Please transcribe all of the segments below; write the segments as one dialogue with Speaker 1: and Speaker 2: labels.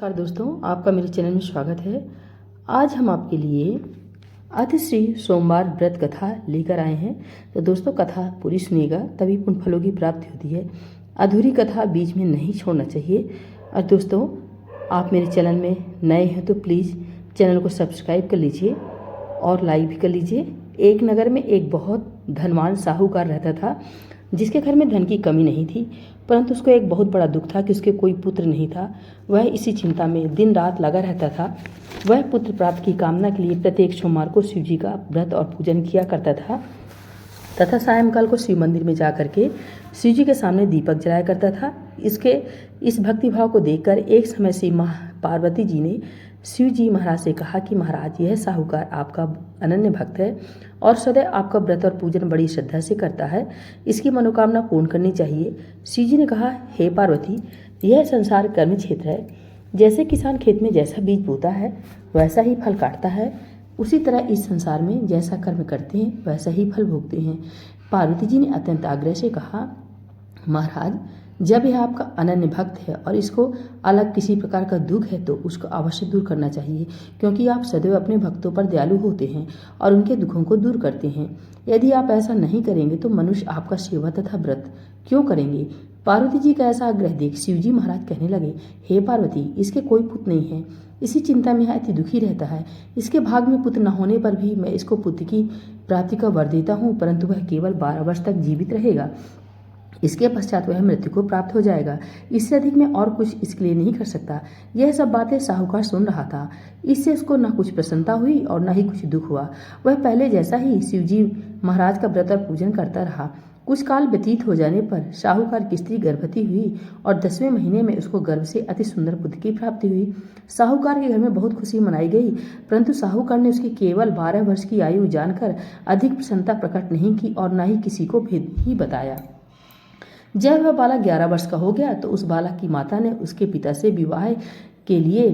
Speaker 1: नमस्कार दोस्तों, आपका मेरे चैनल में स्वागत है। आज हम आपके लिए अतिश्री सोमवार व्रत कथा लेकर आए हैं। तो दोस्तों, कथा पूरी सुनिएगा, तभी पुण्य फलों की प्राप्ति होती है। अधूरी कथा बीच में नहीं छोड़ना चाहिए। और दोस्तों, आप मेरे चैनल में नए हैं तो प्लीज़ चैनल को सब्सक्राइब कर लीजिए और लाइक भी कर लीजिए। एक नगर में एक बहुत धनवान साहूकार रहता था, जिसके घर में धन की कमी नहीं थी, परंतु उसको एक बहुत बड़ा दुख था कि उसके कोई पुत्र नहीं था। वह इसी चिंता में दिन रात लगा रहता था। वह पुत्र प्राप्त की कामना के लिए प्रत्येक सोमवार को शिव जी का व्रत और पूजन किया करता था तथा सायंकाल को शिव मंदिर में जाकर के शिव जी के सामने दीपक जलाया करता था। इस भक्तिभाव को देखकर एक समय शिव पार्वती जी ने शिव जी महाराज से कहा कि महाराज, यह साहूकार आपका अनन्य भक्त है और सदैव आपका व्रत और पूजन बड़ी श्रद्धा से करता है, इसकी मनोकामना पूर्ण करनी चाहिए। शिव जी ने कहा, हे पार्वती, यह संसार कर्म क्षेत्र है। जैसे किसान खेत में जैसा बीज बोता है वैसा ही फल काटता है, उसी तरह इस संसार में जैसा कर्म करते हैं वैसा ही फल भोगते हैं। पार्वती जी ने अत्यंत आग्रह से कहा, महाराज, जब यह आपका अनन्य भक्त है और इसको अलग किसी प्रकार का दुख है तो उसको अवश्य दूर करना चाहिए, क्योंकि आप सदैव अपने भक्तों पर दयालु होते हैं और उनके दुखों को दूर करते हैं। यदि आप ऐसा नहीं करेंगे तो मनुष्य आपका सेवा तथा व्रत क्यों करेंगे। पार्वती जी का ऐसा आग्रह देख शिव जी महाराज कहने लगे, हे पार्वती, इसके कोई पुत्र नहीं है, इसी चिंता में यह अति दुखी रहता है। इसके भाग में पुत्र न होने पर भी मैं इसको पुत्र की प्राप्ति का वर देता हूँ, परंतु वह केवल 12 वर्ष तक जीवित रहेगा। इसके पश्चात वह मृत्यु को प्राप्त हो जाएगा। इससे अधिक मैं और कुछ इसके लिए नहीं कर सकता। यह सब बातें साहूकार सुन रहा था। इससे उसको न कुछ प्रसन्नता हुई और न ही कुछ दुख हुआ। वह पहले जैसा ही शिवजी महाराज का व्रत और पूजन करता रहा। कुछ काल व्यतीत हो जाने पर साहूकार की स्त्री गर्भवती हुई और 10वें महीने में उसको गर्भ से अति सुंदर पुत्र की प्राप्ति हुई। साहूकार के घर में बहुत खुशी मनाई गई, परंतु साहूकार ने उसकी केवल 12 वर्ष की आयु जानकर अधिक प्रसन्नता प्रकट नहीं की और न ही किसी को भेद ही बताया। जब वह बालक 11 वर्ष का हो गया तो उस बालक की माता ने उसके पिता से विवाह के लिए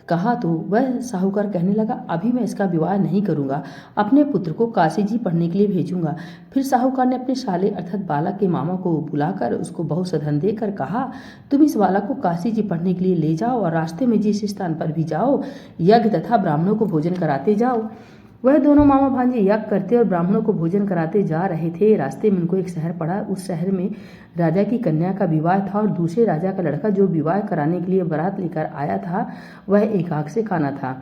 Speaker 1: कहा, तो वह साहूकार कहने लगा, अभी मैं इसका विवाह नहीं करूंगा, अपने पुत्र को काशी जी पढ़ने के लिए भेजूंगा। फिर साहूकार ने अपने साले अर्थात बालक के मामा को बुलाकर उसको बहुत सधन देकर कहा, तुम इस बालक को काशी जी पढ़ने के लिए ले जाओ और रास्ते में जिस स्थान पर भी जाओ यज्ञ तथा ब्राह्मणों को भोजन कराते जाओ। वह दोनों मामा भांजे यज्ञ करते और ब्राह्मणों को भोजन कराते जा रहे थे। रास्ते में उनको एक शहर पड़ा। उस शहर में राजा की कन्या का विवाह था और दूसरे राजा का लड़का जो विवाह कराने के लिए बारात लेकर आया था वह एक आंख से काना था।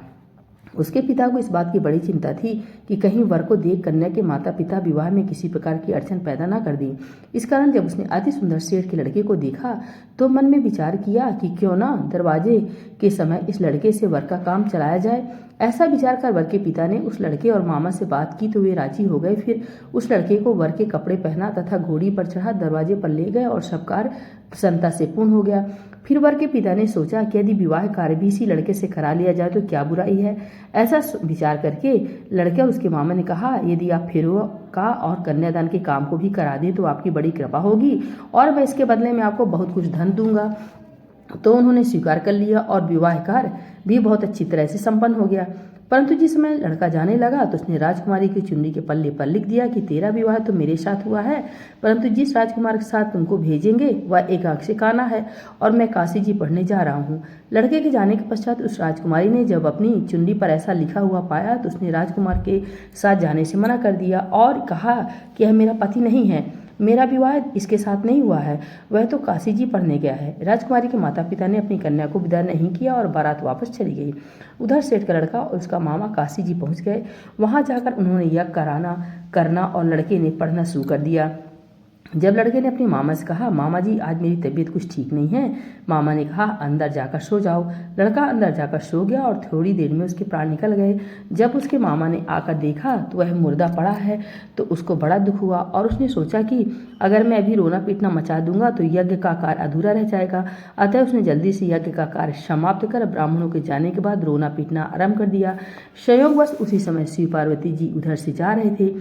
Speaker 1: उसके पिता को इस बात की बड़ी चिंता थी कि कहीं वर को देख कन्या के माता पिता विवाह में किसी प्रकार की अड़चन पैदा ना कर दी। इस कारण जब उसने अति सुंदर सेठ के लड़के को देखा तो मन में विचार किया कि क्यों ना दरवाजे के समय इस लड़के से वर का काम चलाया जाए। ऐसा विचार कर वर के पिता ने उस लड़के और मामा से बात की तो वे राजी हो गए। फिर उस लड़के को वर के कपड़े पहना तथा घोड़ी पर चढ़ा दरवाजे पर ले गए और सब कार्य प्रसन्नता से पूर्ण हो गया। फिर वर के पिता ने सोचा कि यदि विवाह कार्य भी इसी लड़के से करा लिया जाए तो क्या बुराई है। ऐसा विचार करके लड़के और उसके मामा ने कहा, यदि आप फेरों का और कन्यादान के काम को भी करा दें तो आपकी बड़ी कृपा होगी और मैं इसके बदले में आपको बहुत कुछ धन दूंगा। तो उन्होंने स्वीकार कर लिया और विवाह कार्य भी बहुत अच्छी तरह से संपन्न हो गया। परंतु जिस समय लड़का जाने लगा तो उसने राजकुमारी की चुन्नी के पल्ले पर लिख दिया कि तेरा विवाह तो मेरे साथ हुआ है, परंतु जिस राजकुमार के साथ तुमको भेजेंगे वह एक आंख से काना है और मैं काशी जी पढ़ने जा रहा हूँ। लड़के के जाने के पश्चात उस राजकुमारी ने जब अपनी चुन्नी पर ऐसा लिखा हुआ पाया तो उसने राजकुमार के साथ जाने से मना कर दिया और कहा कि यह मेरा पति नहीं है, मेरा विवाह इसके साथ नहीं हुआ है, वह तो काशी जी पढ़ने गया है। राजकुमारी के माता पिता ने अपनी कन्या को विदा नहीं किया और बारात वापस चली गई। उधर सेठ का लड़का और उसका मामा काशी जी पहुंच गए। वहां जाकर उन्होंने यज्ञ करना और लड़के ने पढ़ना शुरू कर दिया। जब लड़के ने अपने मामा से कहा, मामा जी आज मेरी तबीयत कुछ ठीक नहीं है, मामा ने कहा, अंदर जाकर सो जाओ। लड़का अंदर जाकर सो गया और थोड़ी देर में उसके प्राण निकल गए। जब उसके मामा ने आकर देखा तो वह मुर्दा पड़ा है तो उसको बड़ा दुख हुआ और उसने सोचा कि अगर मैं अभी रोना पीटना मचा दूंगा तो यज्ञ का कार्य अधूरा रह जाएगा। अतः उसने जल्दी से यज्ञ का कार्य समाप्त कर ब्राह्मणों के जाने के बाद रोना पीटना आरंभ कर दिया। संयोगवश उसी समय शिव पार्वती जी उधर से जा रहे थे।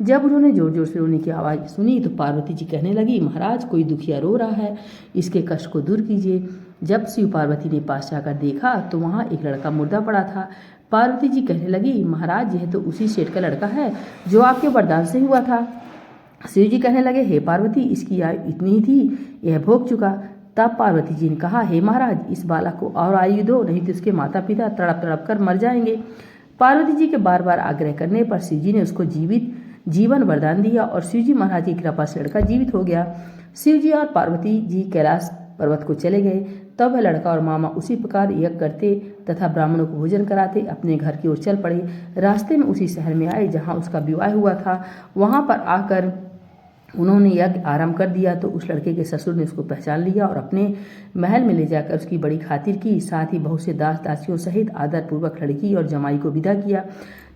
Speaker 1: जब उन्होंने जोर जोर से रोने की आवाज़ सुनी तो पार्वती जी कहने लगी, महाराज, कोई दुखिया रो रहा है, इसके कष्ट को दूर कीजिए। जब शिव पार्वती ने पास जाकर देखा तो वहाँ एक लड़का मुर्दा पड़ा था। पार्वती जी कहने लगी, महाराज, यह तो उसी सेठ का लड़का है जो आपके वरदान से हुआ था। शिव जी कहने लगे, हे पार्वती, इसकी आयु इतनी ही थी, यह भोग चुका। तब पार्वती जी ने कहा, हे महाराज, इस बालक को और आयु दो, नहीं तो इसके माता पिता तड़प तड़प कर मर जाएंगे। पार्वती जी के बार बार आग्रह करने पर शिव जी ने उसको जीवन वरदान दिया और शिव जी महाराज की कृपा से लड़का जीवित हो गया। शिव जी और पार्वती जी कैलाश पर्वत को चले गए। तब वह लड़का और मामा उसी प्रकार यज्ञ करते तथा ब्राह्मणों को भोजन कराते अपने घर की ओर चल पड़े। रास्ते में उसी शहर में आए जहाँ उसका विवाह हुआ था। वहाँ पर आकर उन्होंने यज्ञ आरंभ कर दिया तो उस लड़के के ससुर ने उसको पहचान लिया और अपने महल में ले जाकर उसकी बड़ी खातिर की। साथ ही बहुत से दास दासियों सहित आदरपूर्वक लड़की और जमाई को विदा किया।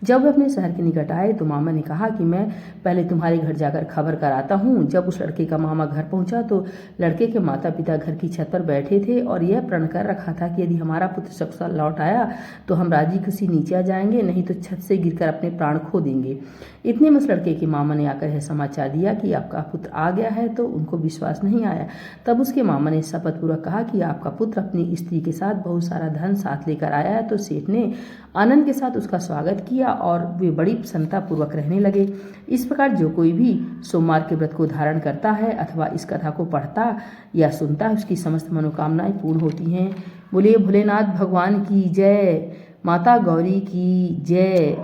Speaker 1: जब वे अपने शहर के निकट आए तो मामा ने कहा कि मैं पहले तुम्हारे घर जाकर खबर कराता हूँ। जब उस लड़के का मामा घर पहुंचा तो लड़के के माता पिता घर की छत पर बैठे थे और यह प्रण कर रखा था कि यदि हमारा पुत्र सकुशल लौट आया तो हम राजी खुशी नीचे आ जाएंगे, नहीं तो छत से गिरकर अपने प्राण खो देंगे। इतने में उस लड़के के मामा ने आकर यह समाचार दिया कि आपका पुत्र आ गया है, तो उनको विश्वास नहीं आया। तब उसके मामा ने शपथपूर्वक कहा कि आपका पुत्र अपनी स्त्री के साथ बहुत सारा धन साथ लेकर आया है। तो सेठ ने आनंद के साथ उसका स्वागत किया और वे बड़ी प्रसन्नतापूर्वक रहने लगे। इस प्रकार जो कोई भी सोमवार के व्रत को धारण करता है अथवा इस कथा को पढ़ता या सुनता है, उसकी समस्त मनोकामनाएं पूर्ण होती हैं। बोलिए भोलेनाथ भगवान की जय, माता गौरी की जय।